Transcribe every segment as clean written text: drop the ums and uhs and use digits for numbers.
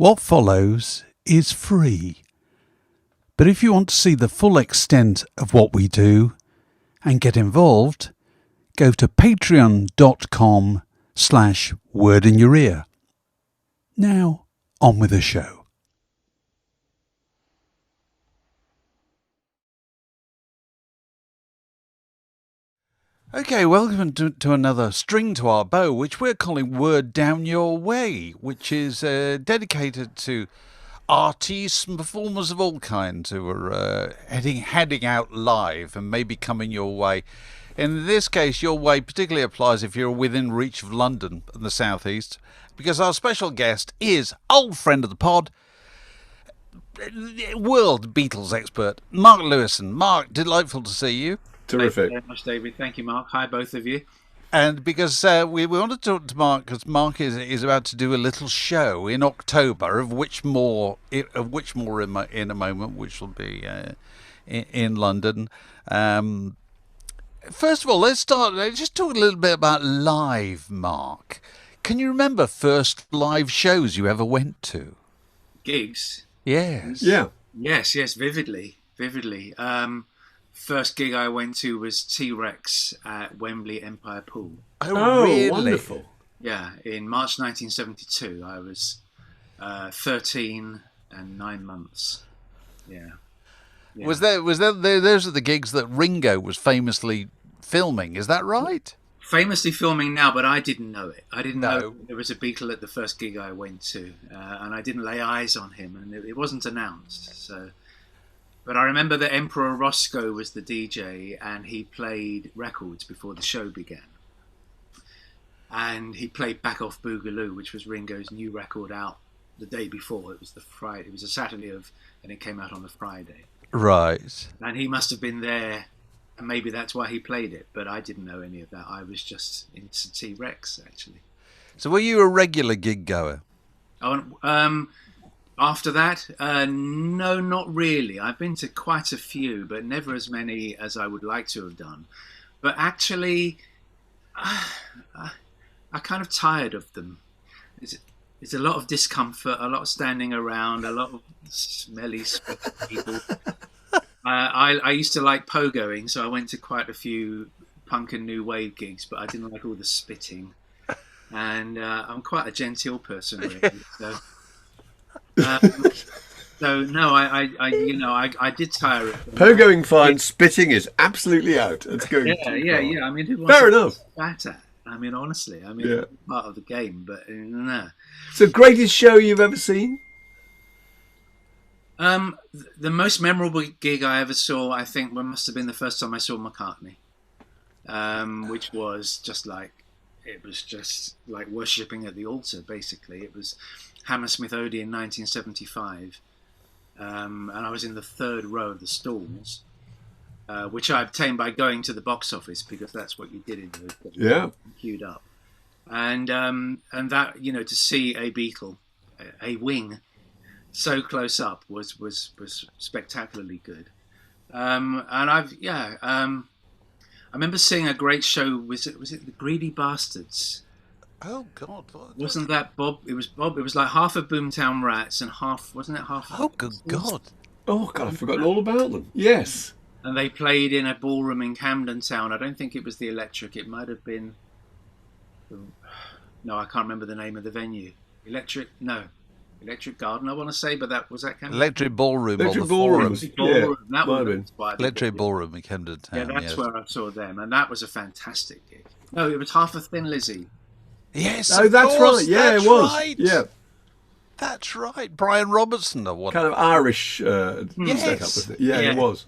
What follows is free. But if you want to see the full extent of what we do and get involved, go to patreon.com/word in your ear. Now, on with the show. Okay, welcome to another string to our bow, which we're calling Word Down Your Way, which is dedicated to artists and performers of all kinds who are heading out live and maybe coming your way. In this case, your way particularly applies if you're within reach of London and the South East, because our special guest is old friend of the pod, world Beatles expert, Mark Lewisohn. Mark, delightful to see you. Terrific. Thank you very much, David. Thank you, Mark. Hi, both of you. And because we want to talk to Mark, because Mark is about to do a little show in October, of which more in a moment, which will be in London. First of all, let's just talk a little bit about live, Mark. Can you remember first live shows you ever went to? Gigs? Yes. Yeah. Yes, vividly. First gig I went to was T-Rex at Wembley Empire Pool. Oh, really? Wonderful. Yeah, in March 1972. I was 13 and 9 months. Yeah. Was those are the gigs that Ringo was famously filming, is that right? Famously filming now, but I didn't know it. I didn't No. know there was a Beatle at the first gig I went to, and I didn't lay eyes on him, and it wasn't announced. So, but I remember that Emperor Roscoe was the DJ, and he played records before the show began. And he played Back Off Boogaloo, which was Ringo's new record out the day before. It was the Friday. It was a Saturday and it came out on the Friday. Right. And he must have been there, and maybe that's why he played it. But I didn't know any of that. I was just into T-Rex, actually. So were you a regular gig goer? After that, no, not really. I've been to quite a few, but never as many as I would like to have done. But actually, I kind of tired of them. It's a lot of discomfort, a lot of standing around, a lot of smelly people. I used to like pogoing, so I went to quite a few punk and new wave gigs, but I didn't like all the spitting. And I'm quite a genteel person, really. So no, I did tire of them. Pogoing fine, spitting is absolutely out. It's going. Yeah. I mean, who wants Fair to enough. spat at? I mean, honestly, Yeah. part of the game, but no. So, greatest show you've ever seen? The most memorable gig I ever saw, I think, must have been the first time I saw McCartney, which was just like worshipping at the altar. Basically, it was Hammersmith Odeon 1975, and I was in the third row of the stalls, which I obtained by going to the box office, because that's what you did in those days. Yeah. Queued up, and that, to see a Beatle, a wing, so close up was spectacularly good. And I remember seeing a great show. Was it the Greedy Bastards? Oh God! Wasn't that Bob? It was Bob. It was like half of Boomtown Rats and half, wasn't it half? Oh good God! Oh God, I've forgotten all about them. Yes. And they played in a ballroom in Camden Town. I don't think it was the Electric. It might have been. No, I can't remember the name of the venue. Electric Garden, I want to say, but was that Camden? Electric Ballroom. Electric or the Ballroom. Ballroom. Yeah, That might was have been. Electric Ballroom in Camden Town. Yeah, that's yes. where I saw them, and that was a fantastic gig. No, it was Half a Thin Lizzy. Yes. Oh, that's course, right. Yeah, that's it was. Right. Yeah. That's right. Brian Robertson or what? Kind of Irish Yes. setup, wasn't it? Yeah, it was.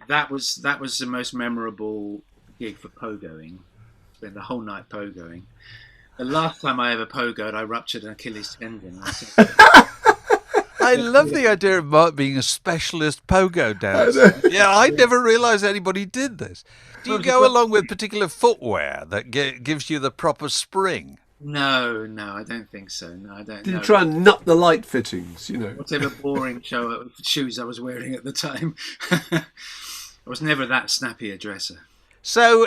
That was the most memorable gig for pogoing. Spent the whole night pogoing. The last time I ever pogoed, I ruptured an Achilles tendon. I love the idea of Mark being a specialist pogo dancer. Yeah, I never realised anybody did this. Do you go along with particular footwear that gives you the proper spring? No, I don't think so. No, I don't. Did you try and nut the light fittings? Whatever boring shoes I was wearing at the time. I was never that snappy a dresser. So,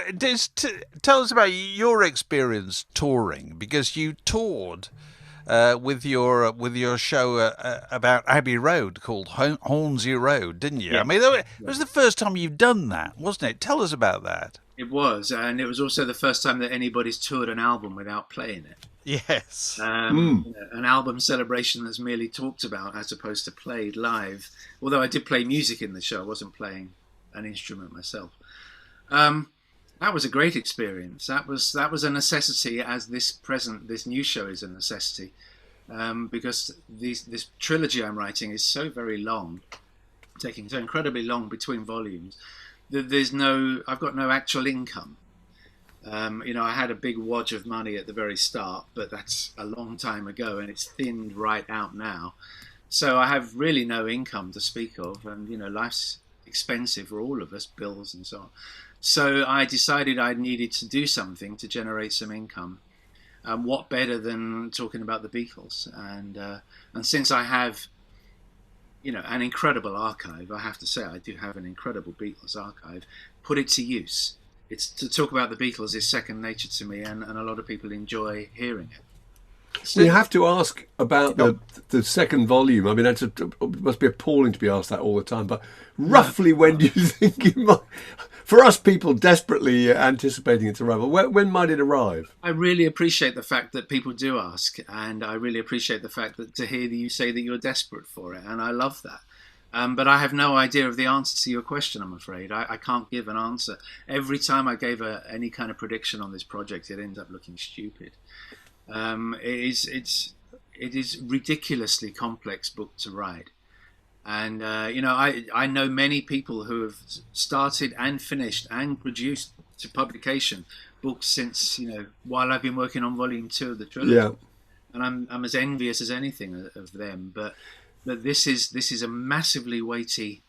tell us about your experience touring, because you toured with your show about Abbey Road called Hornsey Road, didn't you? Yeah. I mean, it was the first time you've done that, wasn't it? Tell us about that. It was, and it was also the first time that anybody's toured an album without playing it. Yes. An album celebration that's merely talked about as opposed to played live. Although I did play music in the show, I wasn't playing an instrument myself. That was a great experience. That was a necessity, as this new show is a necessity, because this trilogy I'm writing is so very long, taking so incredibly long between volumes, that I've got no actual income. I had a big wad of money at the very start, but that's a long time ago, and it's thinned right out now. So I have really no income to speak of, and life's expensive for all of us, bills and so on. So I decided I needed to do something to generate some income. What better than talking about the Beatles? And since I have, an incredible archive, I have to say I do have an incredible Beatles archive. Put it to use. It's to talk about the Beatles is second nature to me, and a lot of people enjoy hearing it. We have to ask about the second volume. I mean, it must be appalling to be asked that all the time. But roughly, when do you think it might? For us people desperately anticipating its arrival, when might it arrive? I really appreciate the fact that people do ask, and I really appreciate the fact that to hear that you say that you're desperate for it, and I love that. But I have no idea of the answer to your question, I'm afraid. I can't give an answer. Every time I gave any kind of prediction on this project, it ends up looking stupid. It is ridiculously complex book to write. And, I know many people who have started and finished and produced to publication books since, while I've been working on volume 2 of the trilogy. Yeah. And I'm as envious as anything of them. But this is a massively weighty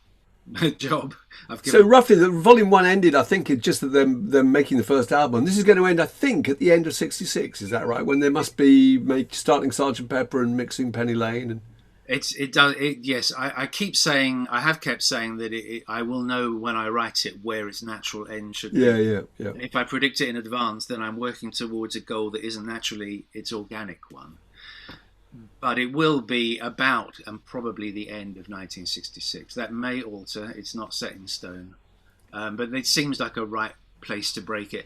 job. So roughly, the volume 1 ended, I think, it's just that they're making the first album. This is going to end, I think, at the end of '66. Is that right? When they must be starting Sergeant Pepper and mixing Penny Lane and... It does. Yes, I keep saying, I have kept saying that I will know when I write it where its natural end should be. Yeah. If I predict it in advance, then I'm working towards a goal that isn't naturally its organic one. But it will be about and probably the end of 1966. That may alter. It's not set in stone. But it seems like a right place to break it.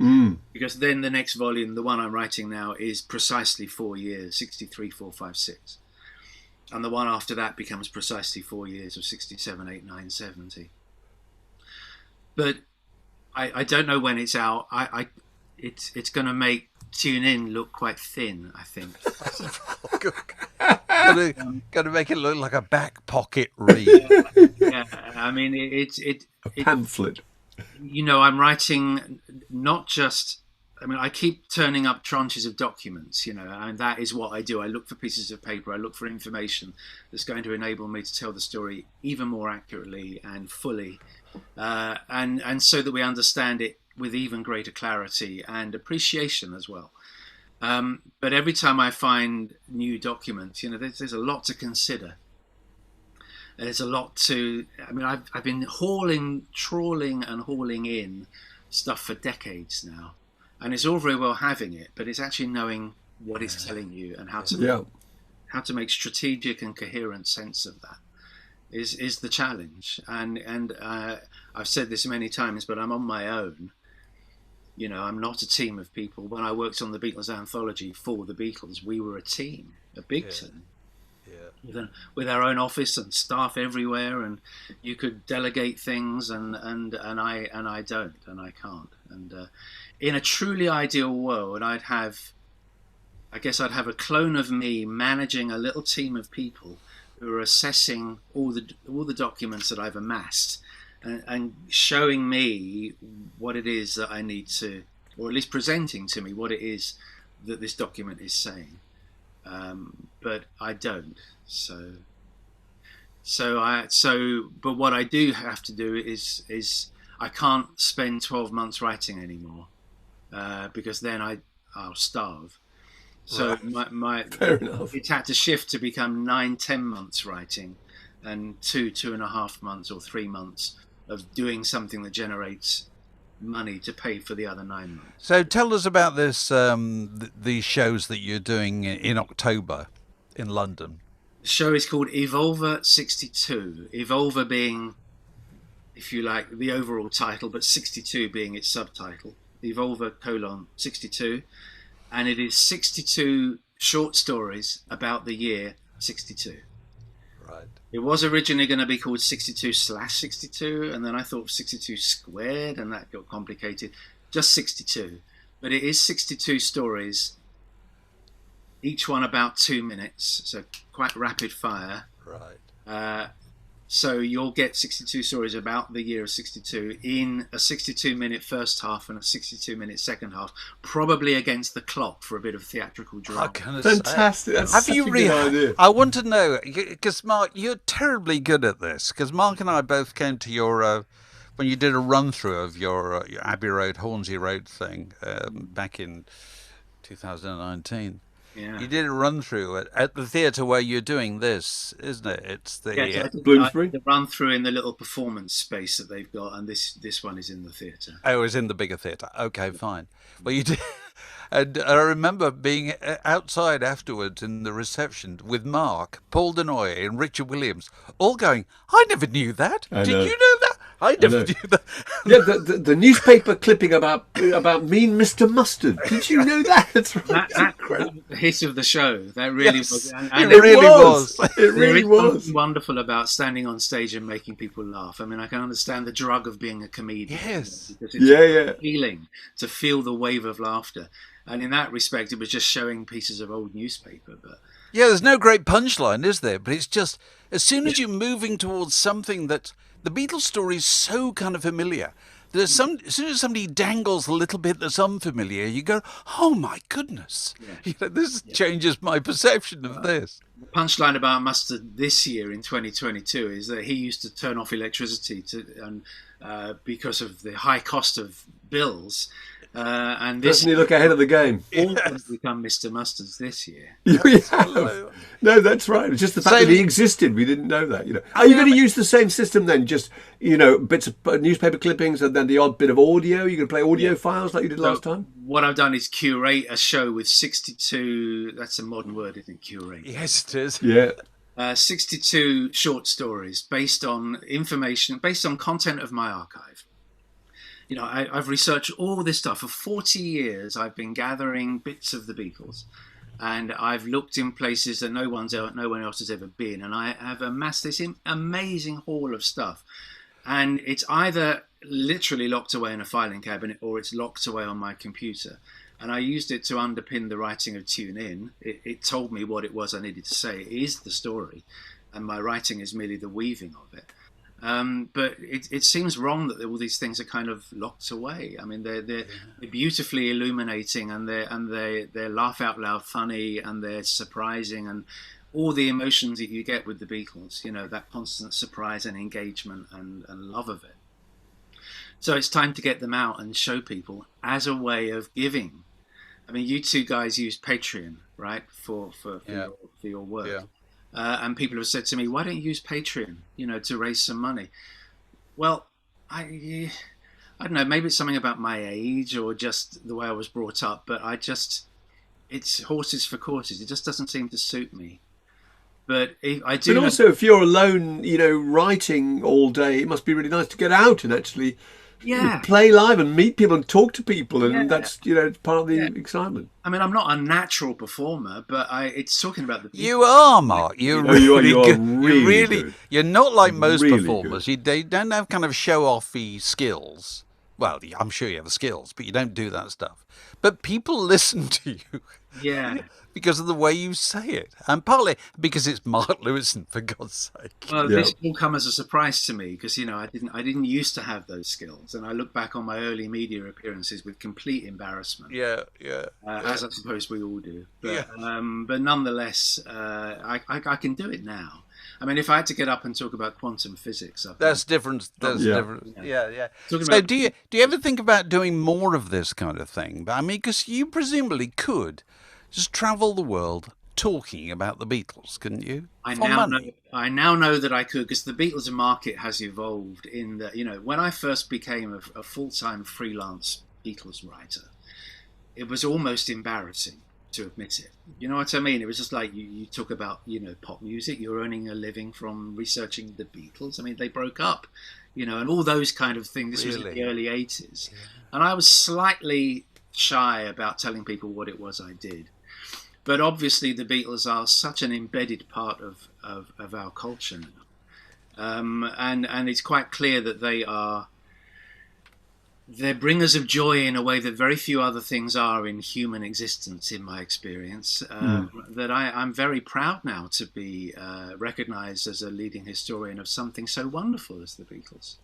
Because then the next volume, the one I'm writing now, is precisely 4 years, 63, 4, 5, 6. And the one after that becomes precisely 4 years of 67, 8, 9, 70. But I don't know when it's out. It's going to make Tune In look quite thin, I think. Got to make it look like a back pocket read. Yeah, I mean a pamphlet. I'm writing not just. I mean, I keep turning up tranches of documents, and that is what I do. I look for pieces of paper. I look for information that's going to enable me to tell the story even more accurately and fully, and so that we understand it with even greater clarity and appreciation as well. But every time I find new documents, there's a lot to consider. There's a lot to. I mean, I've been trawling and hauling in stuff for decades now. And it's all very well having it, but it's actually knowing what it's telling you and how to make strategic and coherent sense of that is the challenge. And I've said this many times, but I'm on my own. I'm not a team of people. When I worked on the Beatles anthology for the Beatles, we were a team, a big team. Yeah. With our own office and staff everywhere, and you could delegate things, and I don't, and I can't. And in a truly ideal world, I'd have a clone of me managing a little team of people who are assessing all the documents that I've amassed and showing me what it is that I need to, or at least presenting to me what it is that this document is saying. But I don't. But what I do have to do is I can't spend 12 months writing anymore, because then I'll starve. So right. Fair enough. It had to shift to become 9-10 months writing, and 2.5 months or 3 months of doing something that generates money to pay for the other 9 months. So tell us about this, these shows that you're doing in October. in London. The show is called Evolver 62. Evolver being, if you like, the overall title, but 62 being its subtitle. Evolver : 62. And it is 62 short stories about the year 62. Right. It was originally going to be called 62/62, and then I thought 62 squared, and that got complicated. Just 62. But it is 62 stories, each one about 2 minutes, so quite rapid fire. Right. So you'll get 62 stories about the year of 62 in a 62-minute first half and a 62-minute second half, probably against the clock for a bit of theatrical drama. Fantastic. That's such a good idea. I want to know, because Mark, you're terribly good at this, because Mark and I both came to your, when you did a run-through of your Abbey Road, Hornsey Road thing back in 2019. Yeah. You did a run-through at the theatre where you're doing this, isn't it? It's the Bloomsbury? The run-through in the little performance space that they've got, and this one is in the theatre. Oh, it was in the bigger theatre. Okay, fine. Well, you did, and I remember being outside afterwards in the reception with Mark, Paul Denoy, and Richard Williams, all going, "I never knew that. Did you know that? I never knew that." Yeah, the newspaper clipping about Mean Mr. Mustard. Did you know that? That's right. That the hit of the show. That really was. And it really was. It really was. Something wonderful about standing on stage and making people laugh. I mean, I can understand the drug of being a comedian. Yes. Because it's feeling to feel the wave of laughter. And in that respect, it was just showing pieces of old newspaper. But yeah, there's no great punchline, is there? But it's just, as soon as you're moving towards something that the Beatles story is so kind of familiar, as soon as somebody dangles a little bit that's unfamiliar, you go, "Oh my goodness!" Yeah. This changes my perception of this. The punchline about Mustard this year in 2022 is that he used to turn off electricity because of the high cost of bills. And this Doesn't he look ahead of the game? All of them become Mr. Mustards this year. No, that's right. It's just the fact that he existed. We didn't know that. Are you going to use the same system then? Just bits of newspaper clippings and then the odd bit of audio. You're going to play audio files like you did last time. What I've done is curate a show with 62. That's a modern word, isn't it? Curate. Yes, it is. Yeah. 62 short stories based on information, based on content of my archive. I've researched all this stuff. For 40 years, I've been gathering bits of the Beatles, and I've looked in places that no one else has ever been, and I have amassed this amazing haul of stuff. And it's either literally locked away in a filing cabinet or it's locked away on my computer. And I used it to underpin the writing of Tune In. It told me what it was I needed to say. It is the story, and my writing is merely the weaving of it. But it seems wrong that all these things are kind of locked away. I mean, they're beautifully illuminating, and they're laugh out loud funny, and they're surprising, and all the emotions that you get with the Beatles. That constant surprise and engagement and love of it. So it's time to get them out and show people as a way of giving. I mean, you two guys use Patreon, right, for your work. Yeah. And people have said to me, "Why don't you use Patreon, to raise some money?" Well, I don't know. Maybe it's something about my age or just the way I was brought up. But it's horses for courses. It just doesn't seem to suit me. But I do. But also, if you're alone, writing all day, it must be really nice to get out and actually play live and meet people and talk to people, and that's part of the excitement. I mean, I'm not a natural performer, but it's talking about the people. You are, Mark. You're really good. Really good. You're not like most Really performers. They don't have kind of show-offy skills. Well, I'm sure you have skills, but you don't do that stuff. But people listen to you. Yeah. Because of the way you say it, and partly because it's Mark Lewisohn, for God's sake. Well, this will come as a surprise to me because I didn't used to have those skills, and I look back on my early media appearances with complete embarrassment. As I suppose we all do. But, but nonetheless, I can do it now. I mean, if I had to get up and talk about quantum physics, that's different. That's different. Yeah. So, about, do you ever think about doing more of this kind of thing? I mean, because you presumably could just travel the world talking about the Beatles, couldn't you? I now know that I could, because the Beatles market has evolved in that, when I first became a full-time freelance Beatles writer, it was almost embarrassing to admit it. You know what I mean? It was just like you talk about, pop music. You're earning a living from researching the Beatles. I mean, they broke up, and all those kind of things. This was in the early 80s. Yeah. And I was slightly shy about telling people what it was I did. But obviously the Beatles are such an embedded part of our culture now. And it's quite clear that they're bringers of joy in a way that very few other things are in human existence, in my experience. That I'm very proud now to be recognised as a leading historian of something so wonderful as the Beatles.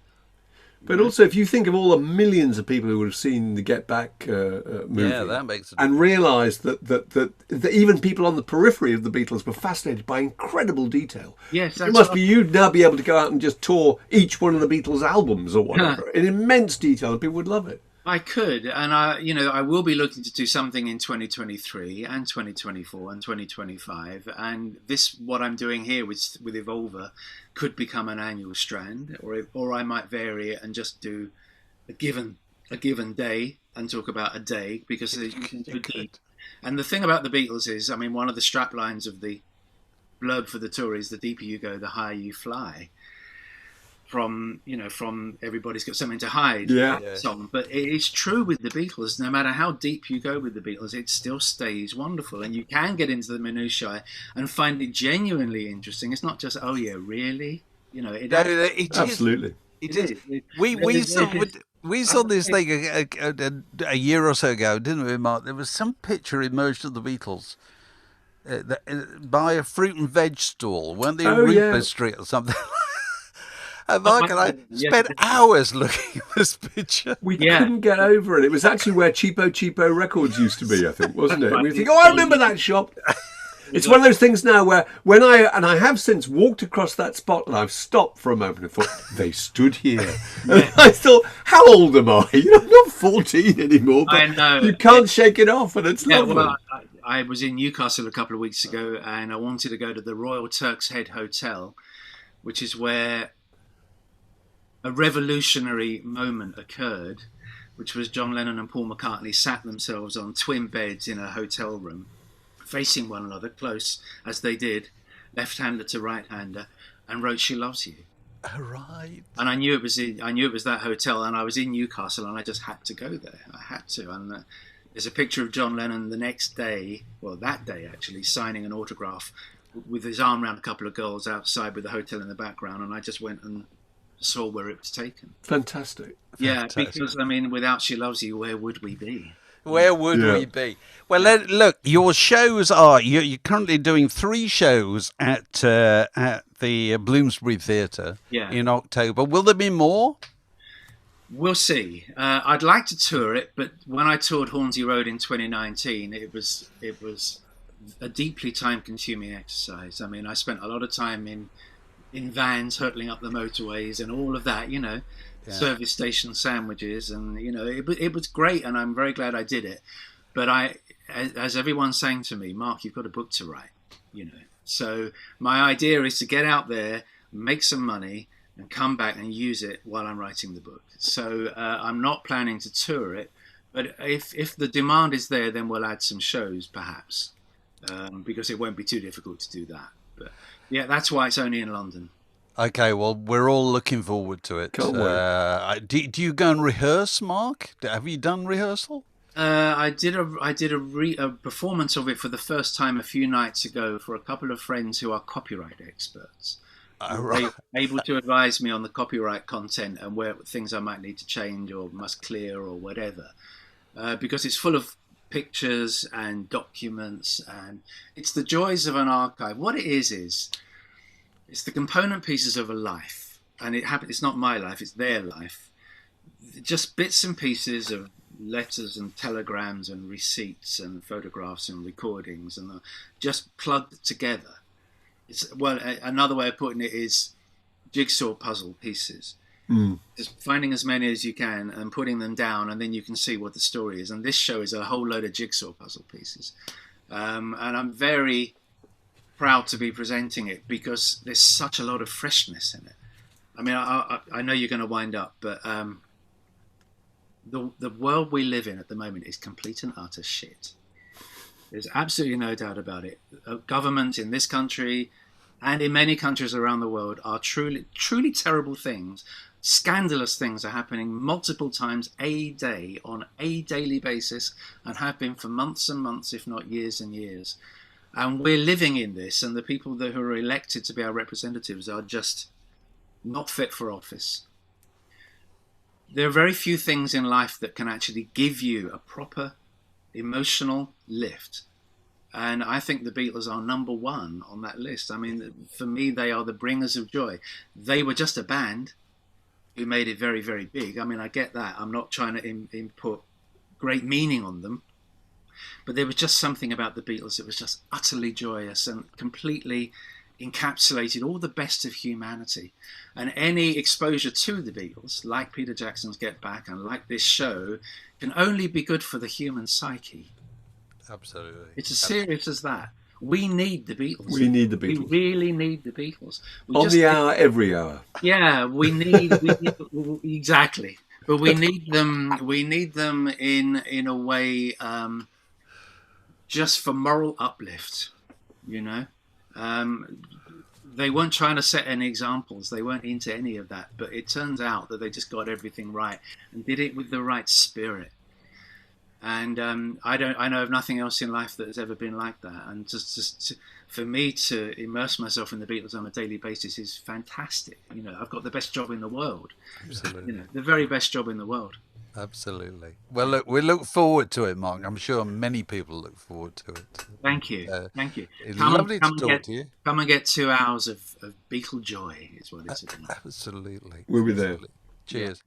But also, if you think of all the millions of people who would have seen the Get Back movie, that makes and realised that even people on the periphery of the Beatles were fascinated by incredible detail. Yes, that's you'd now be able to go out and just tour each one of the Beatles albums or whatever in immense detail, and people would love it. I could, and I will be looking to do something in 2023 and 2024 and 2025, and what I'm doing here with Evolver could become an annual strand, or I might vary it and just do a given day and talk about a day, because you can do deep. And the thing about the Beatles is, I mean, one of the strap lines of the blurb for the tour is, the deeper you go, the higher you fly. From Everybody's Got Something to Hide song. But it is true with the Beatles. No matter how deep you go with the Beatles, it still stays wonderful, and you can get into the minutiae and find it genuinely interesting. It's not just, oh yeah, really, it absolutely. It is. We saw this thing a year or so ago, didn't we, Mark? There was some picture emerged of the Beatles by a fruit and veg stall. Weren't they in Rupert Street or something? And Mark and I spent hours looking at this picture. We couldn't get over it. It was actually where Cheapo Records used to be, I think, wasn't it? We think, I remember that shop. It's one of those things now where I have since walked across that spot, and I've stopped for a moment and thought, they stood here. And I thought, how old am I? I'm not 14 anymore, but I know. You can't shake it off, and it's lovely. Well, I was in Newcastle a couple of weeks ago, and I wanted to go to the Royal Turks Head Hotel, which is where a revolutionary moment occurred, which was John Lennon and Paul McCartney sat themselves on twin beds in a hotel room, facing one another close as they did, left-hander to right-hander, and wrote "She Loves You." Right. And I knew it was that hotel, and I was in Newcastle, and I just had to go there. I had to. And there's a picture of John Lennon the next day, well, that day actually, signing an autograph with his arm around a couple of girls outside with the hotel in the background, and I just went and saw where it was taken. Fantastic. Yeah, because, I mean, without She Loves You, where would we be? Where would we be? Well, look, your shows you're currently doing 3 shows at the Bloomsbury Theatre in October. Will there be more? We'll see. I'd like to tour it, but when I toured Hornsey Road in 2019, it was a deeply time-consuming exercise. I mean, I spent a lot of time in vans hurtling up the motorways and all of that, service station sandwiches, and it was great, and I'm very glad I did it. But as everyone's saying to me, Mark, you've got a book to write, So my idea is to get out there, make some money, and come back and use it while I'm writing the book. So I'm not planning to tour it, but if the demand is there, then we'll add some shows, perhaps, because it won't be too difficult to do that. But yeah, that's why it's only in London. Okay, well, we're all looking forward to it. Can't wait. Do you go and rehearse, Mark? Have you done rehearsal? I did a performance of it for the first time a few nights ago for a couple of friends who are copyright experts. Right. Able to advise me on the copyright content and where things I might need to change or must clear or whatever. Because it's full of pictures and documents, and it's the joys of an archive. What it is it's the component pieces of a life, and it's not my life, it's their life. Just bits and pieces of letters and telegrams and receipts and photographs and recordings, and just plugged together. Another way of putting it is jigsaw puzzle pieces. Just finding as many as you can and putting them down, and then you can see what the story is. And this show is a whole load of jigsaw puzzle pieces. And I'm very proud to be presenting it because there's such a lot of freshness in it. I mean, I know you're going to wind up, but the world we live in at the moment is complete and utter shit. There's absolutely no doubt about it. Government in this country and in many countries around the world are truly, truly terrible things. Scandalous things are happening multiple times a day on a daily basis and have been for months and months, if not years and years. And we're living in this, and the people who are elected to be our representatives are just not fit for office. There are very few things in life that can actually give you a proper emotional lift. And I think the Beatles are number one on that list. I mean, for me, they are the bringers of joy. They were just a band who made it very, very big. I mean, I get that. I'm not trying to input great meaning on them. But there was just something about the Beatles that was just utterly joyous and completely encapsulated all the best of humanity. And any exposure to the Beatles, like Peter Jackson's Get Back and like this show, can only be good for the human psyche. Absolutely. It's as serious as that. We need the Beatles. We need the Beatles. We really need the Beatles. On the hour, every hour. Yeah, we need exactly. But we need them. We need them in a way, just for moral uplift. You know, they weren't trying to set any examples. They weren't into any of that. But it turns out that they just got everything right and did it with the right spirit. And I know of nothing else in life that has ever been like that. And just for me to immerse myself in the Beatles on a daily basis is fantastic. You know, I've got the best job in the world. Absolutely. You know, the very best job in the world. Absolutely. Well, look, we look forward to it, Mark. I'm sure many people look forward to it. Thank you. Thank you. It's lovely to talk to you. Come and get 2 hours of Beatle joy is what it's about. Absolutely. We'll be there. Cheers.